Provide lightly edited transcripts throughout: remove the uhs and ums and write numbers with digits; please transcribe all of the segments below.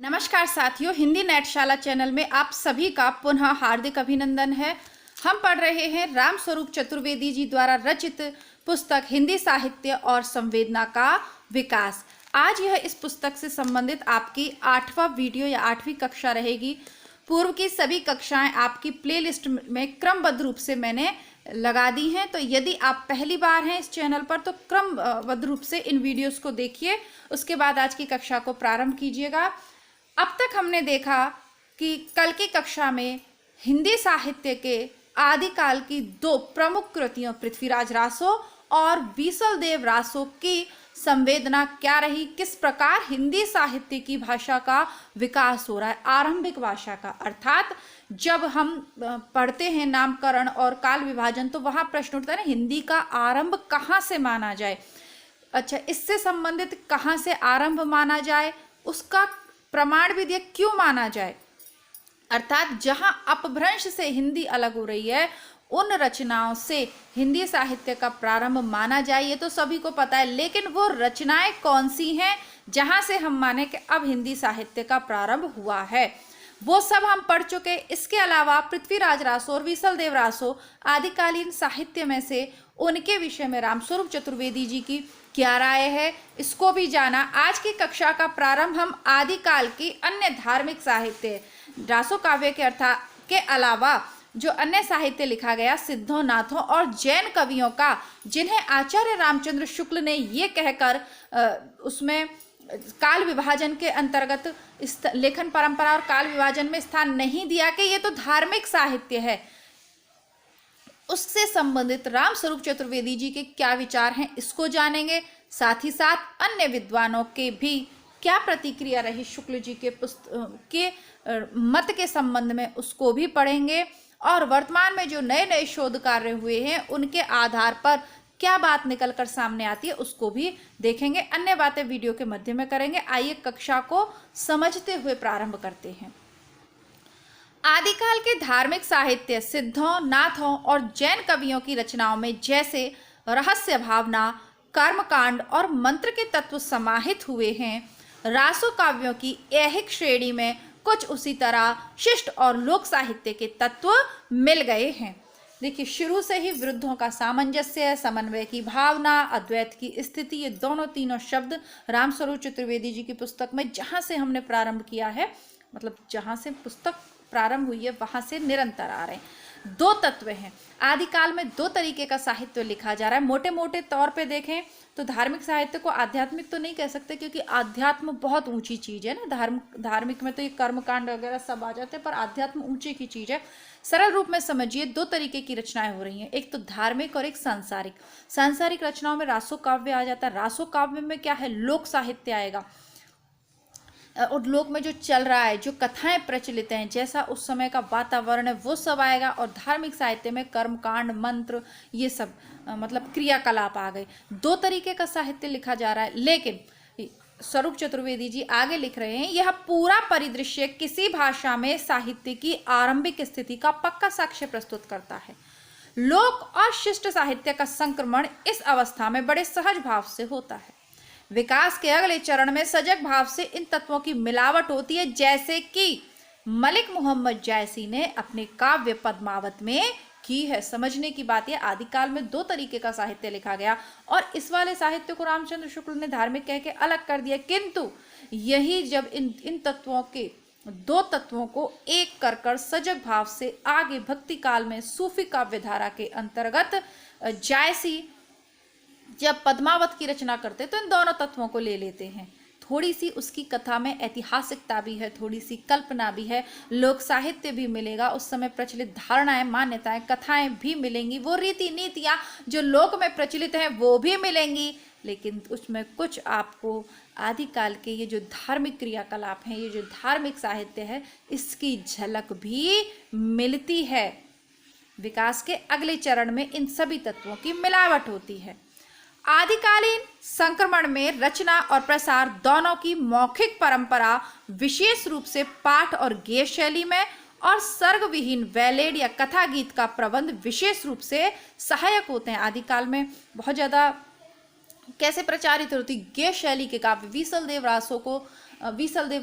नमस्कार साथियों, हिंदी नेटशाला चैनल में आप सभी का पुनः हार्दिक अभिनंदन है। हम पढ़ रहे हैं रामस्वरूप चतुर्वेदी जी द्वारा रचित पुस्तक हिंदी साहित्य और संवेदना का विकास। आज यह इस पुस्तक से संबंधित आपकी 8वां वीडियो या 8वीं कक्षा रहेगी। पूर्व की सभी कक्षाएं आपकी प्लेलिस्ट में क्रमबद्ध रूप से मैंने लगा दी हैं, तो यदि आप पहली बार हैं इस चैनल पर तो क्रमबद्ध रूप से इन वीडियोस को देखिए, उसके बाद आज की कक्षा को प्रारंभ कीजिएगा। अब तक हमने देखा कि कल की कक्षा में हिंदी साहित्य के आदिकाल की दो प्रमुख कृतियों पृथ्वीराज रासो और बीसलदेव रासो की संवेदना क्या रही, किस प्रकार हिंदी साहित्य की भाषा का विकास हो रहा है, आरंभिक भाषा का। अर्थात जब हम पढ़ते हैं नामकरण और काल विभाजन तो वहाँ प्रश्न उठता है ना, हिंदी का आरंभ कहाँ से माना जाए। अच्छा, इससे संबंधित कहाँ से आरंभ माना जाए, उसका प्रमाण भी दिया क्यों माना जाए। अर्थात जहां अपभ्रंश से हिंदी अलग हो रही है उन रचनाओं से हिंदी साहित्य का प्रारंभ माना जाए, ये तो सभी को पता है, लेकिन वो रचनाएं कौन सी हैं जहां से हम माने कि अब हिंदी साहित्य का प्रारंभ हुआ है, वो सब हम पढ़ चुके। इसके अलावा पृथ्वीराज रासो और बीसलदेव रासो आदिकालीन साहित्य में से उनके विषय में रामस्वरूप चतुर्वेदी जी की क्या राय है, इसको भी जाना। आज की कक्षा का प्रारंभ हम आदिकाल की अन्य धार्मिक साहित्य रासो काव्य के के अलावा जो अन्य साहित्य लिखा गया सिद्धों, नाथों और जैन कवियों का, जिन्हें आचार्य रामचंद्र शुक्ल ने ये कहकर उसमें काल विभाजन के अंतर्गत लेखन परंपरा और काल विभाजन में स्थान नहीं दिया कि ये तो धार्मिक साहित्य है, उससे संबंधित रामस्वरूप चतुर्वेदी जी के क्या विचार हैं इसको जानेंगे। साथ ही साथ अन्य विद्वानों के भी क्या प्रतिक्रिया रही शुक्ल जी के मत के संबंध में, उसको भी पढ़ेंगे। और वर्तमान में जो नए नए शोध कार्य हुए हैं उनके आधार पर क्या बात निकल कर सामने आती है उसको भी देखेंगे। अन्य बातें वीडियो के मध्य में करेंगे। आइए कक्षा को समझते हुए प्रारंभ करते हैं। आदिकाल के धार्मिक साहित्य सिद्धों, नाथों और जैन कवियों की रचनाओं में जैसे रहस्य भावना, कर्मकांड और मंत्र के तत्व समाहित हुए हैं, रासो काव्यों की ऐहिक श्रेणी में कुछ उसी तरह शिष्ट और लोक साहित्य के तत्व मिल गए हैं। देखिए, शुरू से ही विरुद्धों का सामंजस्य, समन्वय की भावना, अद्वैत की स्थिति, ये तीनों शब्द रामस्वरूप चतुर्वेदी जी की पुस्तक में जहाँ से हमने प्रारंभ किया है, मतलब जहाँ से पुस्तक प्रारंभ हुई है वहां से निरंतर आ रहे हैं। दो तत्व हैं। आदिकाल में दो तरीके का साहित्य लिखा जा रहा है। मोटे मोटे तौर पे देखें तो धार्मिक साहित्य को आध्यात्मिक तो नहीं कह सकते, क्योंकि आध्यात्म बहुत ऊंची चीज है ना। धार्मिक में तो ये कर्मकांड वगैरह सब आ जाते हैं, पर आध्यात्म ऊंची की चीज है। सरल रूप में समझिए, दो तरीके की रचनाएं हो रही हैं, एक तो धार्मिक और एक सांसारिक। सांसारिक रचनाओं में रासो काव्य आ जाता है। रासो काव्य में क्या है, लोक साहित्य आएगा और लोक में जो चल रहा है, जो कथाएं प्रचलित हैं, जैसा उस समय का वातावरण है, वो सब आएगा। और धार्मिक साहित्य में कर्मकांड, मंत्र, ये सब मतलब क्रियाकलाप आ गए। दो तरीके का साहित्य लिखा जा रहा है। लेकिन स्वरूप चतुर्वेदी जी आगे लिख रहे हैं, यह पूरा परिदृश्य किसी भाषा में साहित्य की आरंभिक स्थिति का पक्का साक्ष्य प्रस्तुत करता है। लोक और शिष्ट साहित्य का संक्रमण इस अवस्था में बड़े सहज भाव से होता है। विकास के अगले चरण में सजग भाव से इन तत्वों की मिलावट होती है, जैसे कि मलिक मोहम्मद जायसी ने अपने काव्य पद्मावत में की है। समझने की बात है, आदिकाल में दो तरीके का साहित्य लिखा गया और इस वाले साहित्य को रामचंद्र शुक्ल ने धार्मिक कह के अलग कर दिया, किंतु यही जब इन तत्वों के दो तत्वों को एक कर सजग भाव से आगे भक्ति काल में सूफी काव्य धारा के अंतर्गत जायसी जब पद्मावत की रचना करते तो इन दोनों तत्वों को ले लेते हैं। थोड़ी सी उसकी कथा में ऐतिहासिकता भी है, थोड़ी सी कल्पना भी है, लोक साहित्य भी मिलेगा, उस समय प्रचलित धारणाएं, मान्यताएं, कथाएं भी मिलेंगी, वो रीति नीतियां जो लोक में प्रचलित हैं वो भी मिलेंगी, लेकिन उसमें कुछ आपको आदिकाल के ये जो धार्मिक क्रियाकलाप हैं, ये जो धार्मिक साहित्य है, इसकी झलक भी मिलती है। विकास के अगले चरण में इन सभी तत्वों की मिलावट होती है। आदिकालीन संक्रमण में रचना और प्रसार दोनों की मौखिक परंपरा विशेष रूप से पाठ और गेय शैली में, और सर्ग विहीन वैलेड या कथा गीत का प्रबंध विशेष रूप से सहायक होते हैं। आदिकाल में बहुत ज़्यादा कैसे प्रचारित होती गेय शैली के काव्य। बीसलदेव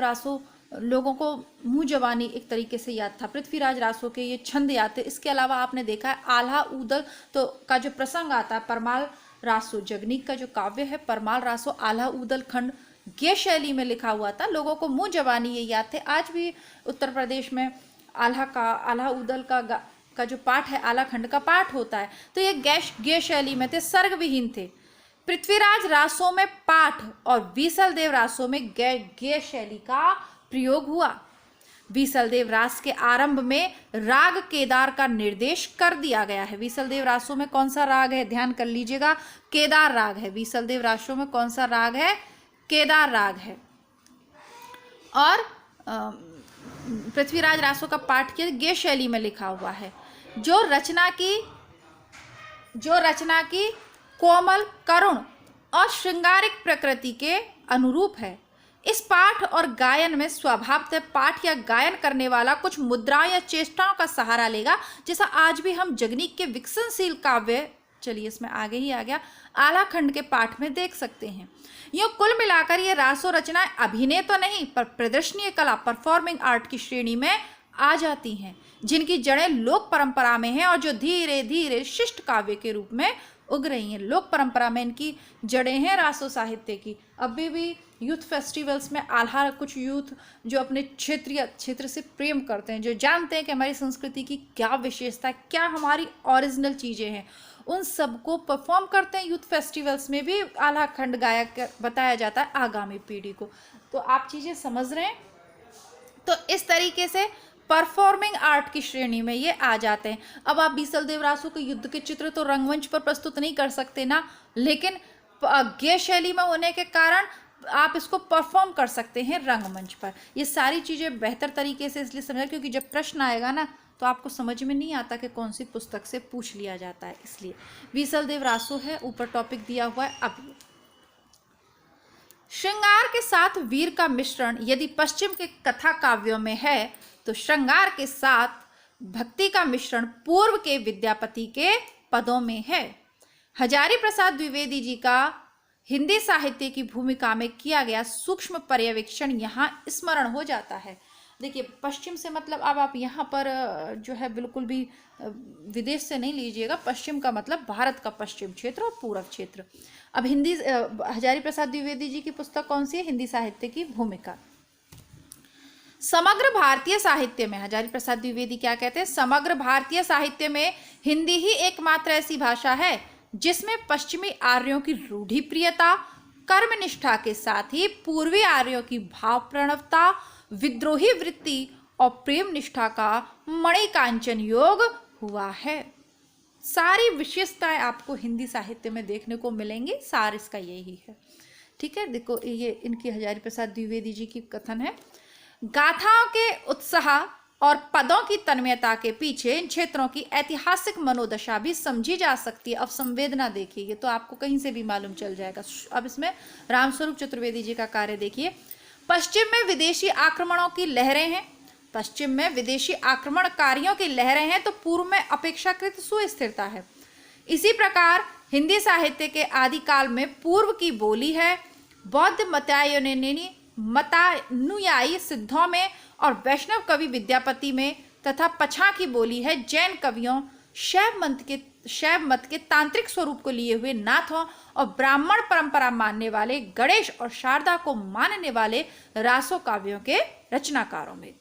रासो लोगों को मुंह जबानी एक तरीके से याद था। पृथ्वीराज रासो के ये छंद याद थे। इसके अलावा आपने देखा है आल्हा ऊदल तो का जो प्रसंग आता है, परमाल रासो जगनीक का जो काव्य है परमाल रासो आल्हा ऊदल खंड गे शैली में लिखा हुआ था। लोगों को मुंह जबानी ये याद थे। आज भी उत्तर प्रदेश में आल्हा ऊदल का जो पाठ है, आला खंड का पाठ होता है। तो ये गे शैली में थे, सर्ग विहीन थे। पृथ्वीराज रासों में पाठ और बीसलदेव रासों में गे शैली का प्रयोग हुआ। बीसलदेव रास के आरंभ में राग केदार का निर्देश कर दिया गया है। बीसलदेव रासों में कौन सा राग है, ध्यान कर लीजिएगा, केदार राग है। बीसलदेव रासों में कौन सा राग है, केदार राग है। और पृथ्वीराज रासों का पाठ किया गे शैली में लिखा हुआ है, जो रचना की कोमल, करुण और श्रृंगारिक प्रकृति के अनुरूप है। इस पाठ और गायन में स्वभावतः पाठ या गायन करने वाला कुछ मुद्राओं या चेष्टाओं का सहारा लेगा, जैसा आज भी हम जगनीक के विकसनशील काव्य, चलिए इसमें आगे ही आ गया, आला खंड के पाठ में देख सकते हैं। यूँ कुल मिलाकर ये रासो रचनाएं अभिनय तो नहीं पर प्रदर्शनीय कला, परफॉर्मिंग आर्ट की श्रेणी में आ जाती हैं, जिनकी जड़ें लोक परंपरा में हैं और जो धीरे धीरे शिष्ट काव्य के रूप में उग रही हैं। लोक परंपरा में इनकी जड़ें हैं रासो साहित्य की। अभी भी यूथ फेस्टिवल्स में आल्हा कुछ यूथ जो अपने क्षेत्र से प्रेम करते हैं, जो जानते हैं कि हमारी संस्कृति की क्या विशेषता है, क्या हमारी ओरिजिनल चीज़ें हैं, उन सबको परफॉर्म करते हैं। यूथ फेस्टिवल्स में भी आल्हा खंड गायक बताया जाता है आगामी पीढ़ी को। तो आप चीज़ें समझ रहे हैं। तो इस तरीके से परफॉर्मिंग आर्ट की श्रेणी में ये आ जाते हैं। अब आप बीसलदेव रासो के युद्ध के चित्र तो रंगमंच पर प्रस्तुत नहीं कर सकते ना, लेकिन गे शैली में होने के कारण आप इसको परफॉर्म कर सकते हैं रंगमंच पर। ये सारी चीज़ें बेहतर तरीके से इसलिए समझा क्योंकि जब प्रश्न आएगा ना तो आपको समझ में नहीं आता कि कौन सी पुस्तक से पूछ लिया जाता है, इसलिए बीसलदेव रासो है, ऊपर टॉपिक दिया हुआ है। अब श्रृंगार के साथ वीर का मिश्रण यदि पश्चिम के कथा काव्यों में है, तो श्रृंगार के साथ भक्ति का मिश्रण पूर्व के विद्यापति के पदों में है। हजारी प्रसाद द्विवेदी जी का हिंदी साहित्य की भूमिका में किया गया सूक्ष्म पर्यवेक्षण यहाँ स्मरण हो जाता है। देखिए पश्चिम से मतलब अब आप यहाँ पर जो है बिल्कुल भी विदेश से नहीं लीजिएगा। पश्चिम का मतलब भारत का पश्चिम क्षेत्र और पूर्व क्षेत्र। अब हिंदी हजारी प्रसाद द्विवेदी जी की पुस्तक कौन सी है, हिंदी साहित्य की भूमिका। समग्र भारतीय साहित्य में हजारी प्रसाद द्विवेदी क्या कहते हैं, समग्र भारतीय साहित्य में हिंदी ही एकमात्र ऐसी भाषा है जिसमें पश्चिमी आर्यों की रूढ़िप्रियता, कर्मनिष्ठा के साथ ही पूर्वी आर्यों की भाव प्रणवता, विद्रोही वृत्ति और प्रेम निष्ठा का मणिकांचन योग हुआ है। सारी विशेषताएं आपको हिंदी साहित्य में देखने को मिलेंगी, सार इसका यही है। ठीक है, देखो ये इनकी हजारी प्रसाद द्विवेदी जी की कथन है। गाथाओं के उत्साह और पदों की तन्मयता के पीछे इन क्षेत्रों की ऐतिहासिक मनोदशा भी समझी जा सकती है। अब संवेदना देखिए, ये तो आपको कहीं से भी मालूम चल जाएगा। अब इसमें रामस्वरूप चतुर्वेदी जी का कार्य देखिए। पश्चिम में विदेशी आक्रमणों की लहरें हैं, पश्चिम में विदेशी आक्रमणकारियों की लहरें हैं तो पूर्व में अपेक्षाकृत सुस्थिरता है। इसी प्रकार हिंदी साहित्य के आदिकाल में पूर्व की बोली है। बौद्ध मतानुयायी सिद्धों में और वैष्णव कवि विद्यापति में तथा पछा की बोली है जैन कवियों, शैव मत के तांत्रिक स्वरूप को लिए हुए नाथों और ब्राह्मण परंपरा मानने वाले गणेश और शारदा को मानने वाले रासो काव्यों के रचनाकारों में।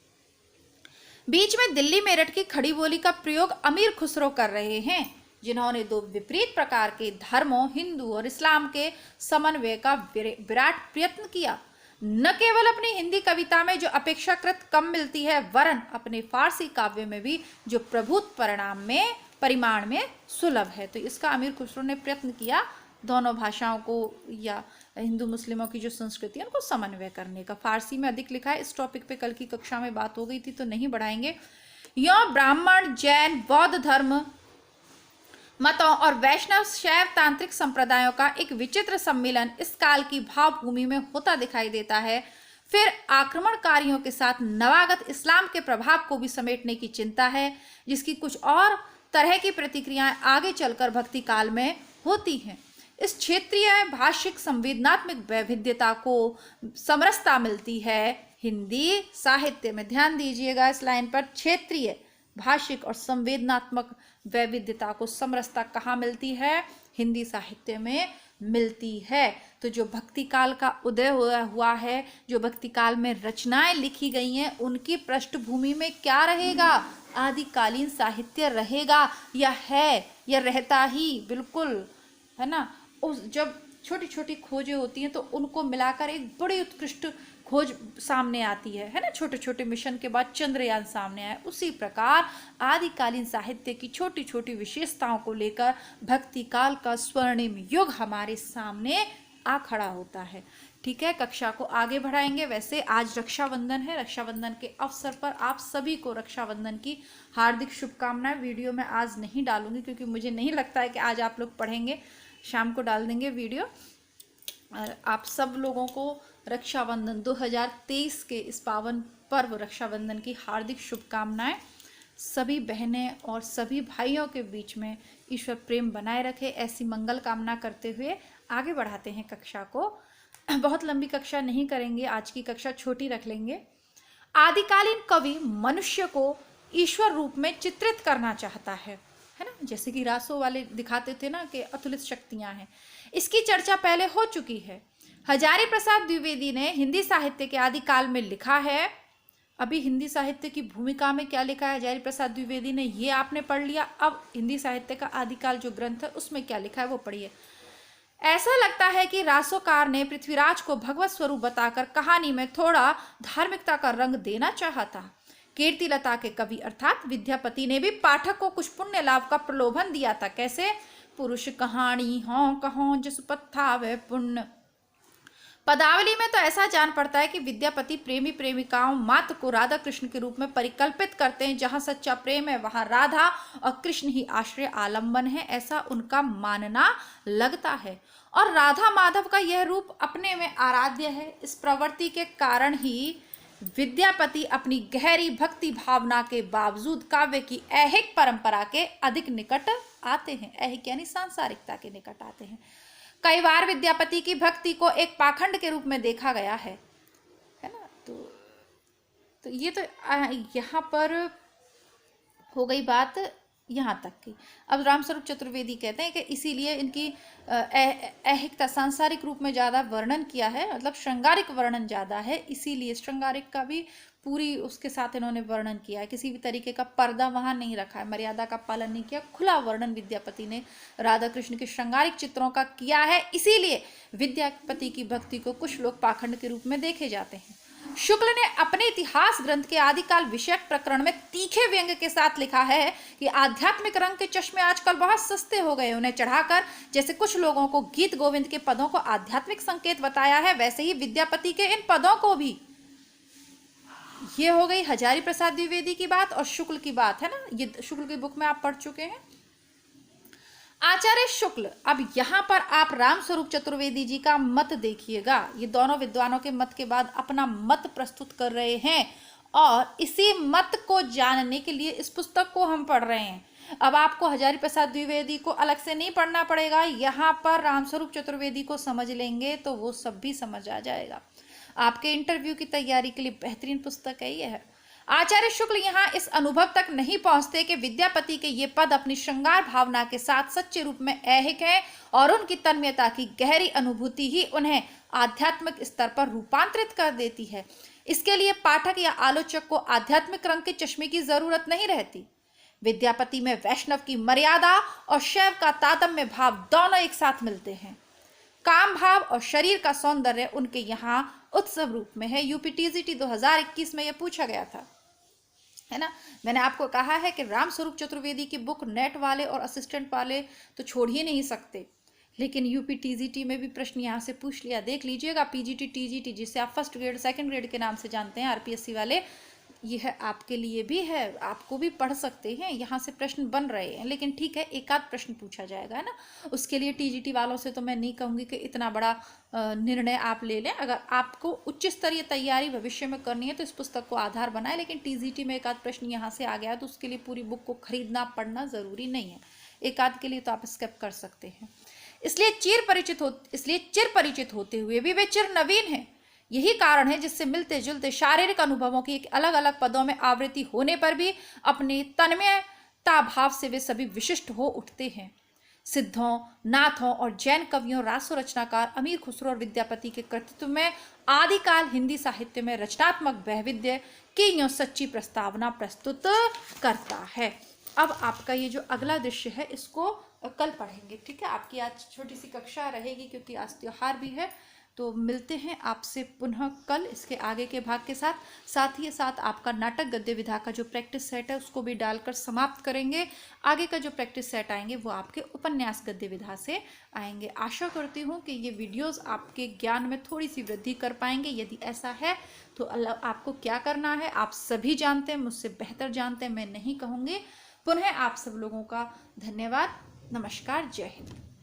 बीच में दिल्ली मेरठ की खड़ी बोली का प्रयोग अमीर खुसरो कर रहे हैं, जिन्होंने दो विपरीत प्रकार के धर्मों हिंदू और इस्लाम के समन्वय का विराट प्रयत्न किया। न केवल अपनी हिंदी कविता में जो अपेक्षाकृत कम मिलती है, वरन अपने फारसी काव्य में भी जो प्रभुत परिमाण में सुलभ है। तो इसका अमीर खुसरो ने प्रयत्न किया दोनों भाषाओं को या हिंदू मुस्लिमों की जो संस्कृति है उनको समन्वय करने का। फारसी में अधिक लिखा है, इस टॉपिक पे कल की कक्षा में बात हो गई थी तो नहीं बढ़ाएंगे। यों ब्राह्मण, जैन, बौद्ध धर्म मतों और वैष्णव शैव तांत्रिक संप्रदायों का एक विचित्र सम्मिलन इस काल की भावभूमि में होता दिखाई देता है। फिर आक्रमणकारियों के साथ नवागत इस्लाम के प्रभाव को भी समेटने की चिंता है, जिसकी कुछ और तरह की प्रतिक्रियाएं आगे चलकर भक्ति काल में होती हैं। इस क्षेत्रीय भाषिक संवेदनात्मक वैविध्यता को समरसता मिलती है हिंदी साहित्य में, ध्यान दीजिएगा इस लाइन पर, क्षेत्रीय, भाषिक और संवेदनात्मक वैविध्यता को समरसता कहाँ मिलती है? हिंदी साहित्य में मिलती है। तो जो भक्ति काल का उदय हुआ है, जो भक्ति काल में रचनाएं लिखी गई हैं, उनकी पृष्ठभूमि में क्या रहेगा? आदिकालीन साहित्य रहेगा, या है, या रहता ही बिल्कुल, है ना। उस जब छोटी छोटी खोजें होती हैं तो उनको मिलाकर एक बड़ी उत्कृष्ट खोज सामने आती है ना। छोटे छोटे मिशन के बाद चंद्रयान सामने आया, उसी प्रकार आदिकालीन साहित्य की छोटी छोटी विशेषताओं को लेकर भक्ति काल का स्वर्णिम युग हमारे सामने आ खड़ा होता है। ठीक है, कक्षा को आगे बढ़ाएंगे। वैसे आज रक्षाबंधन है, रक्षाबंधन के अवसर पर आप सभी को रक्षाबंधन की हार्दिक शुभकामनाएं। वीडियो में आज नहीं डालूंगी क्योंकि मुझे नहीं लगता है कि आज आप लोग पढ़ेंगे, शाम को डाल देंगे वीडियो। और आप सब लोगों को रक्षाबंधन 2023 के इस पावन पर्व रक्षाबंधन की हार्दिक शुभकामनाएं। सभी बहनें और सभी भाइयों के बीच में ईश्वर प्रेम बनाए रखे, ऐसी मंगल कामना करते हुए आगे बढ़ाते हैं कक्षा को। बहुत लंबी कक्षा नहीं करेंगे, आज की कक्षा छोटी रख लेंगे। आदिकालीन कवि मनुष्य को ईश्वर रूप में चित्रित करना चाहता है ना, जैसे कि रासो वाले दिखाते थे ना कि अतुलित शक्तियां हैं। इसकी चर्चा पहले हो चुकी है। हजारी प्रसाद द्विवेदी ने हिंदी साहित्य के आदिकाल में लिखा है। अभी हिंदी साहित्य की भूमिका में क्या लिखा है हजारी प्रसाद द्विवेदी ने, ये आपने पढ़ लिया। अब हिंदी साहित्य का आदिकाल जो ग्रंथ है उसमें क्या लिखा है वो पढ़िए। ऐसा लगता है कि रासोकार ने पृथ्वीराज को भगवत स्वरूप बताकर कहानी में थोड़ा धार्मिकता का रंग देना चाहा था। कीर्तिलता के कवि अर्थात विद्यापति ने भी पाठक को कुछ पुण्य लाभ का प्रलोभन दिया था। कैसे? पुरुष कहानी हों कहों जस पत्था व पुण्य। पदावली में तो ऐसा जान पड़ता है कि विद्यापति प्रेमी प्रेमिकाओं मात्र को राधा कृष्ण के रूप में परिकल्पित करते हैं। जहां सच्चा प्रेम है वहां राधा और कृष्ण ही आश्रय आलंबन है, ऐसा उनका मानना लगता है। और राधा माधव का यह रूप अपने में आराध्य है। इस प्रवृत्ति के कारण ही विद्यापति अपनी गहरी भक्ति भावना के बावजूद काव्य की ऐहिक परंपरा के अधिक निकट आते हैं। ऐहिक यानी सांसारिकता के निकट आते हैं। कई बार विद्यापति की भक्ति को एक पाखंड के रूप में देखा गया है ना। तो ये तो यहाँ पर हो गई बात यहाँ तक की। अब रामस्वरूप चतुर्वेदी कहते हैं कि इसीलिए इनकी ऐहिकता सांसारिक रूप में ज़्यादा वर्णन किया है, मतलब श्रृंगारिक वर्णन ज़्यादा है, इसीलिए श्रृंगारिक का भी पूरी उसके साथ इन्होंने वर्णन किया है। किसी भी तरीके का पर्दा वहाँ नहीं रखा है, मर्यादा का पालन नहीं किया। खुला वर्णन विद्यापति ने राधा कृष्ण के श्रृंगारिक चित्रों का किया है। इसीलिए विद्यापति की भक्ति को कुछ लोग पाखंड के रूप में देखे जाते हैं। शुक्ल ने अपने इतिहास ग्रंथ के आदिकाल विषयक प्रकरण में तीखे व्यंग के साथ लिखा है कि आध्यात्मिक रंग के चश्मे आजकल बहुत सस्ते हो गए। उन्हें चढ़ाकर जैसे कुछ लोगों को गीत गोविंद के पदों को आध्यात्मिक संकेत बताया है, वैसे ही विद्यापति के इन पदों को भी। ये हो गई हजारी प्रसाद द्विवेदी की बात और शुक्ल की बात, है ना। ये शुक्ल की बुक में आप पढ़ चुके हैं। आचार्य शुक्ल, अब यहाँ पर आप रामस्वरूप चतुर्वेदी जी का मत देखिएगा। ये दोनों विद्वानों के मत के बाद अपना मत प्रस्तुत कर रहे हैं और इसी मत को जानने के लिए इस पुस्तक को हम पढ़ रहे हैं। अब आपको हजारी प्रसाद द्विवेदी को अलग से नहीं पढ़ना पड़ेगा, यहाँ पर रामस्वरूप चतुर्वेदी को समझ लेंगे तो वो सब भी समझ आ जाएगा। आपके इंटरव्यू की तैयारी के लिए बेहतरीन पुस्तक है ये है। आचार्य शुक्ल यहाँ इस अनुभव तक नहीं पहुंचते कि विद्यापति के ये पद अपनी श्रृंगार भावना के साथ सच्चे रूप में ऐहिक है और उनकी तन्मयता की गहरी अनुभूति ही उन्हें आध्यात्मिक स्तर पर रूपांतरित कर देती है। इसके लिए पाठक या आलोचक को आध्यात्मिक रंग के चश्मे की जरूरत नहीं रहती। विद्यापति में वैष्णव की मर्यादा और शैव का तारतम्य भाव दोनों एक साथ मिलते हैं। काम भाव और शरीर का सौंदर्य उनके यहाँ उत्सव रूप में है। यूपीटीजीटी 2021 में यह पूछा गया था, है ना। मैंने आपको कहा है कि रामस्वरूप चतुर्वेदी की बुक नेट वाले और असिस्टेंट वाले तो छोड़ ही नहीं सकते, लेकिन यूपीटीजीटी में भी प्रश्न यहाँ से पूछ लिया, देख लीजिएगा। पीजीटी टीजीटी जिसे आप फर्स्ट ग्रेड सेकंड ग्रेड के नाम से जानते हैं, आरपीएससी वाले, यह आपके लिए भी है, आपको भी पढ़ सकते हैं। यहाँ से प्रश्न बन रहे हैं, लेकिन ठीक है एक आध प्रश्न पूछा जाएगा, है ना। उसके लिए टीजीटी वालों से तो मैं नहीं कहूँगी कि इतना बड़ा निर्णय आप ले लें। अगर आपको उच्च स्तरीय तैयारी भविष्य में करनी है तो इस पुस्तक को आधार बनाए, लेकिन टीजीटी में एक आध प्रश्न यहाँ से आ गया तो उसके लिए पूरी बुक को खरीदना पढ़ना ज़रूरी नहीं है। एक आध के लिए तो आप स्किप कर सकते हैं। इसलिए चिर परिचित होते हुए भी वे चिर नवीन हैं। यही कारण है जिससे मिलते जुलते शारीरिक अनुभवों की एक अलग अलग पदों में आवृत्ति होने पर भी अपनी तन्मयता भाव से वे सभी विशिष्ट हो उठते हैं। सिद्धों, नाथों और जैन कवियों, रासो रचनाकार अमीर खुसरो और विद्यापति के कृतित्व में आदिकाल हिंदी साहित्य में रचनात्मक वैविध्य की यूं सच्ची प्रस्तावना प्रस्तुत करता है। अब आपका ये जो अगला दृश्य है इसको कल पढ़ेंगे, ठीक है। आपकी आज छोटी सी कक्षा रहेगी क्योंकि आज त्योहार भी है। तो मिलते हैं आपसे पुनः कल इसके आगे के भाग के साथ। साथ ही साथ आपका नाटक गद्य विधा का जो प्रैक्टिस सेट है उसको भी डालकर समाप्त करेंगे। आगे का जो प्रैक्टिस सेट आएंगे वो आपके उपन्यास गद्य विधा से आएंगे। आशा करती हूँ कि ये वीडियोस आपके ज्ञान में थोड़ी सी वृद्धि कर पाएंगे। यदि ऐसा है तो आपको क्या करना है आप सभी जानते हैं, मुझसे बेहतर जानते हैं, मैं नहीं कहूँगी। पुनः आप सब लोगों का धन्यवाद। नमस्कार, जय हिंद।